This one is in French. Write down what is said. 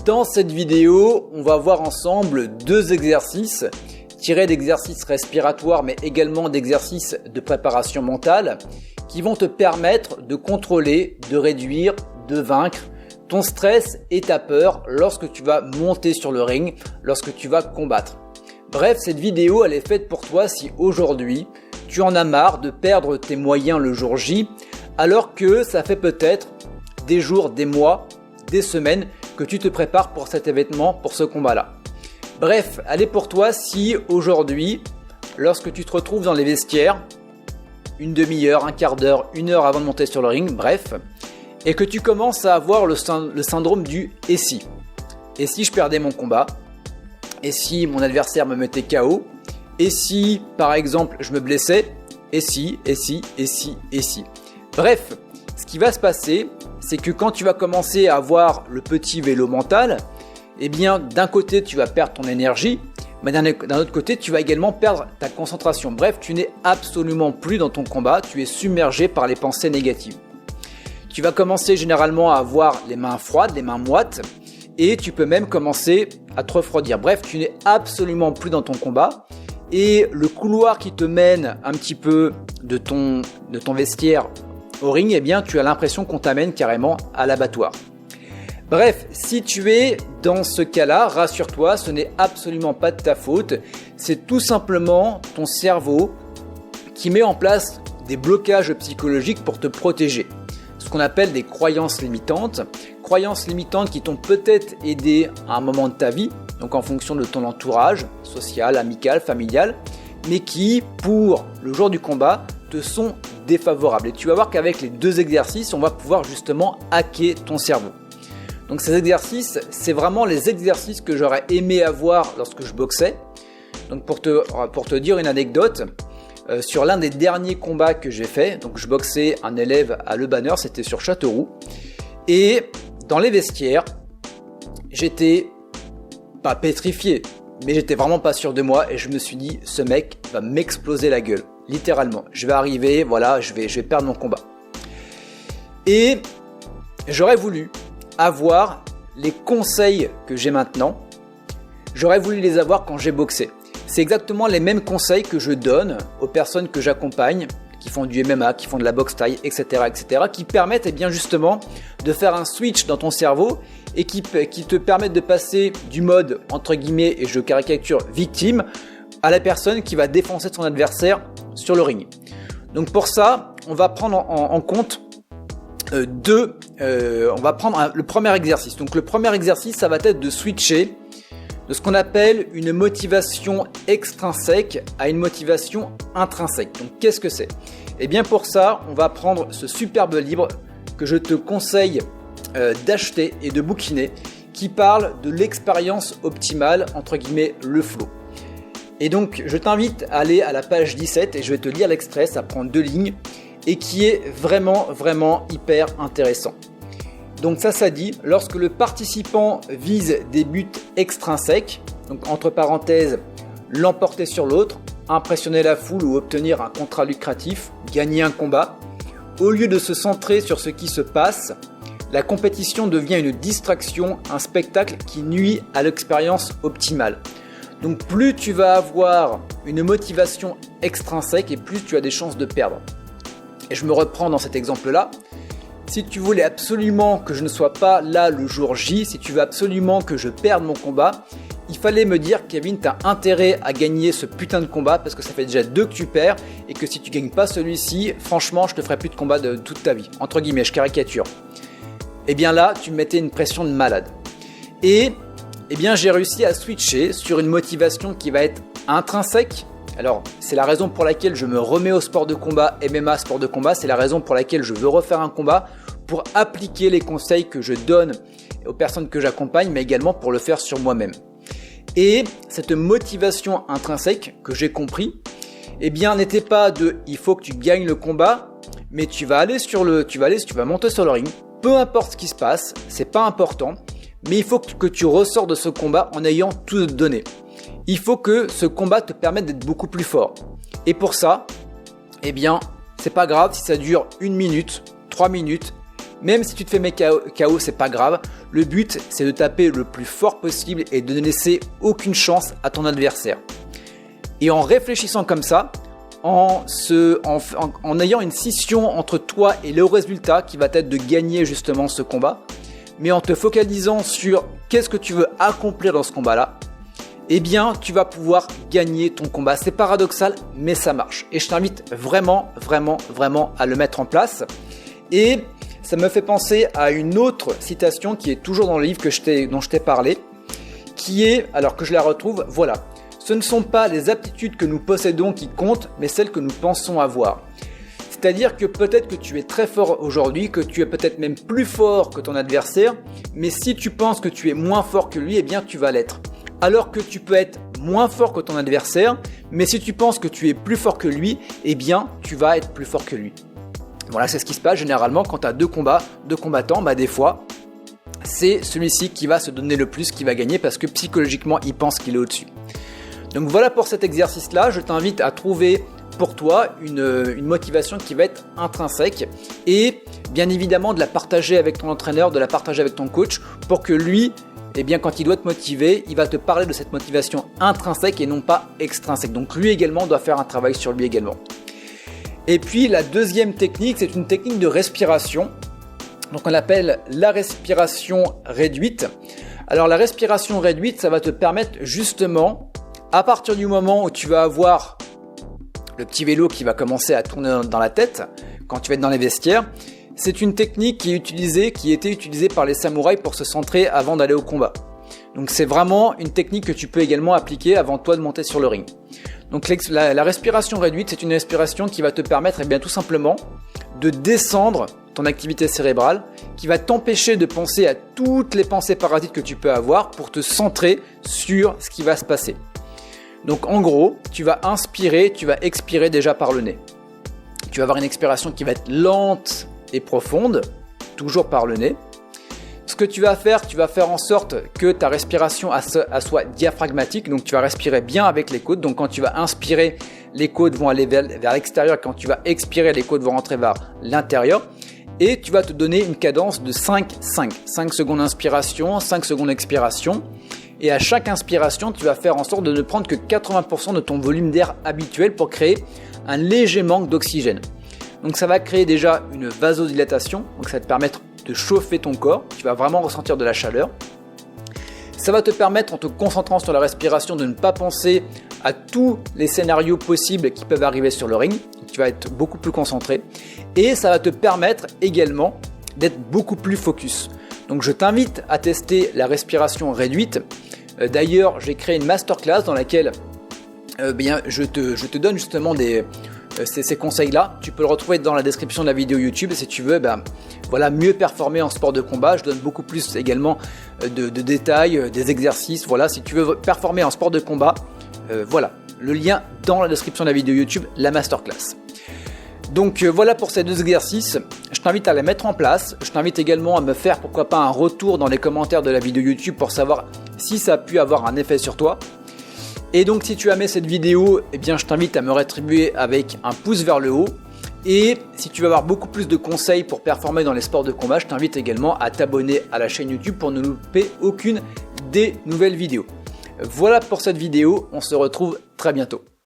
Dans cette vidéo, on va voir ensemble deux exercices tirés d'exercices respiratoires mais également d'exercices de préparation mentale qui vont te permettre de contrôler, de réduire, de vaincre ton stress et ta peur lorsque tu vas monter sur le ring, lorsque tu vas combattre. Bref, cette vidéo elle est faite pour toi si aujourd'hui tu en as marre de perdre tes moyens le jour J alors que ça fait peut-être des jours, des mois, des semaines que tu te prépares pour cet événement, pour ce combat-là. Bref, elle est pour toi si aujourd'hui, lorsque tu te retrouves dans les vestiaires, une demi-heure, un quart d'heure, une heure avant de monter sur le ring, bref, et que tu commences à avoir le syndrome du « et si ». Et si je perdais mon combat? Et si mon adversaire me mettait KO? Et si, par exemple, je me blessais? Et si? Bref, ce qui va se passer, c'est que quand tu vas commencer à avoir le petit vélo mental, eh bien d'un côté tu vas perdre ton énergie, mais d'un autre côté tu vas également perdre ta concentration. Bref, tu n'es absolument plus dans ton combat, tu es submergé par les pensées négatives. Tu vas commencer généralement à avoir les mains froides, les mains moites, et tu peux même commencer à te refroidir. Bref, tu n'es absolument plus dans ton combat, et le couloir qui te mène un petit peu de ton vestiaire au ring, eh bien, tu as l'impression qu'on t'amène carrément à l'abattoir. Bref, si tu es dans ce cas-là, rassure-toi, ce n'est absolument pas de ta faute. C'est tout simplement ton cerveau qui met en place des blocages psychologiques pour te protéger. Ce qu'on appelle des croyances limitantes. Croyances limitantes qui t'ont peut-être aidé à un moment de ta vie, donc en fonction de ton entourage, social, amical, familial, mais qui, pour le jour du combat, te sont défavorables. Et tu vas voir qu'avec les deux exercices, on va pouvoir justement hacker ton cerveau. Donc ces exercices, c'est vraiment les exercices que j'aurais aimé avoir lorsque je boxais. Donc pour te dire une anecdote, sur l'un des derniers combats que j'ai fait, donc je boxais un élève à Le Banner, c'était sur Châteauroux. Et dans les vestiaires, j'étais pas pétrifié, mais j'étais vraiment pas sûr de moi et je me suis dit, ce mec va m'exploser la gueule. Littéralement, je vais arriver, voilà, je vais perdre mon combat. Et j'aurais voulu avoir les conseils que j'ai maintenant, j'aurais voulu les avoir quand j'ai boxé. C'est exactement les mêmes conseils que je donne aux personnes que j'accompagne, qui font du MMA, qui font de la boxe thaï, etc., qui permettent eh bien justement de faire un switch dans ton cerveau et qui te permettent de passer du mode, entre guillemets, et je caricature, victime, à la personne qui va défoncer son adversaire sur le ring. Donc pour ça, on va prendre en compte on va prendre le premier exercice. Donc le premier exercice, ça va être de switcher de ce qu'on appelle une motivation extrinsèque à une motivation intrinsèque. Donc qu'est-ce que c'est? Et bien pour ça, on va prendre ce superbe livre que je te conseille d'acheter et de bouquiner qui parle de l'expérience optimale, entre guillemets le flow. Et donc, je t'invite à aller à la page 17 et je vais te lire l'extrait, ça prend 2 lignes et qui est vraiment hyper intéressant. Donc ça dit, lorsque le participant vise des buts extrinsèques, donc entre parenthèses, l'emporter sur l'autre, impressionner la foule ou obtenir un contrat lucratif, gagner un combat, au lieu de se centrer sur ce qui se passe, la compétition devient une distraction, un spectacle qui nuit à l'expérience optimale. Donc plus tu vas avoir une motivation extrinsèque et plus tu as des chances de perdre. Et je me reprends dans cet exemple-là. Si tu voulais absolument que je ne sois pas là le jour J, si tu veux absolument que je perde mon combat, il fallait me dire Kevin, tu as intérêt à gagner ce putain de combat parce que ça fait déjà 2 que tu perds et que si tu gagnes pas celui-ci, franchement je te ferai plus de combat de toute ta vie. Entre guillemets, je caricature. Et bien là, tu me mettais une pression de malade. Et eh bien, j'ai réussi à switcher sur une motivation qui va être intrinsèque. Alors, c'est la raison pour laquelle je me remets au sport de combat, MMA, sport de combat. C'est la raison pour laquelle je veux refaire un combat pour appliquer les conseils que je donne aux personnes que j'accompagne, mais également pour le faire sur moi-même. Et cette motivation intrinsèque que j'ai compris, eh bien, n'était pas de « il faut que tu gagnes le combat », mais tu vas monter sur le ring. Peu importe ce qui se passe, c'est pas important. Mais il faut que tu ressors de ce combat en ayant tout donné. Il faut que ce combat te permette d'être beaucoup plus fort. Et pour ça, eh bien, c'est pas grave si ça dure 1 minute, 3 minutes, Même si tu te fais mettre KO, c'est pas grave. Le but, c'est de taper le plus fort possible et de ne laisser aucune chance à ton adversaire. Et en réfléchissant comme ça, en ayant une scission entre toi et le résultat qui va être de gagner justement ce combat, mais en te focalisant sur qu'est-ce que tu veux accomplir dans ce combat-là, eh bien, tu vas pouvoir gagner ton combat. C'est paradoxal, mais ça marche. Et je t'invite vraiment, vraiment, vraiment à le mettre en place. Et ça me fait penser à une autre citation qui est toujours dans le livre dont je t'ai parlé, qui est, alors que je la retrouve, voilà. Ce ne sont pas les aptitudes que nous possédons qui comptent, mais celles que nous pensons avoir. C'est-à-dire que peut-être que tu es très fort aujourd'hui, que tu es peut-être même plus fort que ton adversaire, mais si tu penses que tu es moins fort que lui, eh bien tu vas l'être. Alors que tu peux être moins fort que ton adversaire, mais si tu penses que tu es plus fort que lui, eh bien tu vas être plus fort que lui. Voilà, c'est ce qui se passe généralement quand tu as deux combattants, des fois, c'est celui-ci qui va se donner le plus, qui va gagner parce que psychologiquement, il pense qu'il est au-dessus. Donc voilà pour cet exercice-là, je t'invite à trouver pour toi une motivation qui va être intrinsèque et bien évidemment de la partager avec ton entraîneur, de la partager avec ton coach pour que lui, eh bien quand il doit te motiver, il va te parler de cette motivation intrinsèque et non pas extrinsèque. Donc lui également doit faire un travail sur lui également. Et puis la deuxième technique, c'est une technique de respiration. Donc on l'appelle la respiration réduite. Alors la respiration réduite, ça va te permettre justement, à partir du moment où tu vas avoir le petit vélo qui va commencer à tourner dans la tête, quand tu vas être dans les vestiaires, c'est une technique qui était utilisée par les samouraïs pour se centrer avant d'aller au combat. Donc c'est vraiment une technique que tu peux également appliquer avant toi de monter sur le ring. Donc la respiration réduite, c'est une respiration qui va te permettre tout simplement de descendre ton activité cérébrale, qui va t'empêcher de penser à toutes les pensées parasites que tu peux avoir pour te centrer sur ce qui va se passer. Donc en gros, tu vas inspirer, tu vas expirer déjà par le nez. Tu vas avoir une expiration qui va être lente et profonde, toujours par le nez. Ce que tu vas faire en sorte que ta respiration soit diaphragmatique, donc tu vas respirer bien avec les côtes. Donc quand tu vas inspirer, les côtes vont aller vers l'extérieur, quand tu vas expirer, les côtes vont rentrer vers l'intérieur. Et tu vas te donner une cadence de 5-5. 5 secondes inspiration, 5 secondes expiration. Et à chaque inspiration, tu vas faire en sorte de ne prendre que 80% de ton volume d'air habituel pour créer un léger manque d'oxygène. Donc ça va créer déjà une vasodilatation, donc ça va te permettre de chauffer ton corps, tu vas vraiment ressentir de la chaleur. Ça va te permettre, en te concentrant sur la respiration, de ne pas penser à tous les scénarios possibles qui peuvent arriver sur le ring. Tu vas être beaucoup plus concentré. Et ça va te permettre également d'être beaucoup plus focus. Donc je t'invite à tester la respiration réduite. D'ailleurs, j'ai créé une masterclass dans laquelle je te donne justement ces conseils-là. Tu peux le retrouver dans la description de la vidéo YouTube si tu veux mieux performer en sport de combat. Je donne beaucoup plus également de détails, des exercices. Voilà, si tu veux performer en sport de combat, le lien dans la description de la vidéo YouTube, la masterclass. Donc voilà pour ces deux exercices, je t'invite à les mettre en place. Je t'invite également à me faire pourquoi pas un retour dans les commentaires de la vidéo YouTube pour savoir si ça a pu avoir un effet sur toi. Et donc si tu as aimé cette vidéo, je t'invite à me rétribuer avec un pouce vers le haut. Et si tu veux avoir beaucoup plus de conseils pour performer dans les sports de combat, je t'invite également à t'abonner à la chaîne YouTube pour ne louper aucune des nouvelles vidéos. Voilà pour cette vidéo, on se retrouve très bientôt.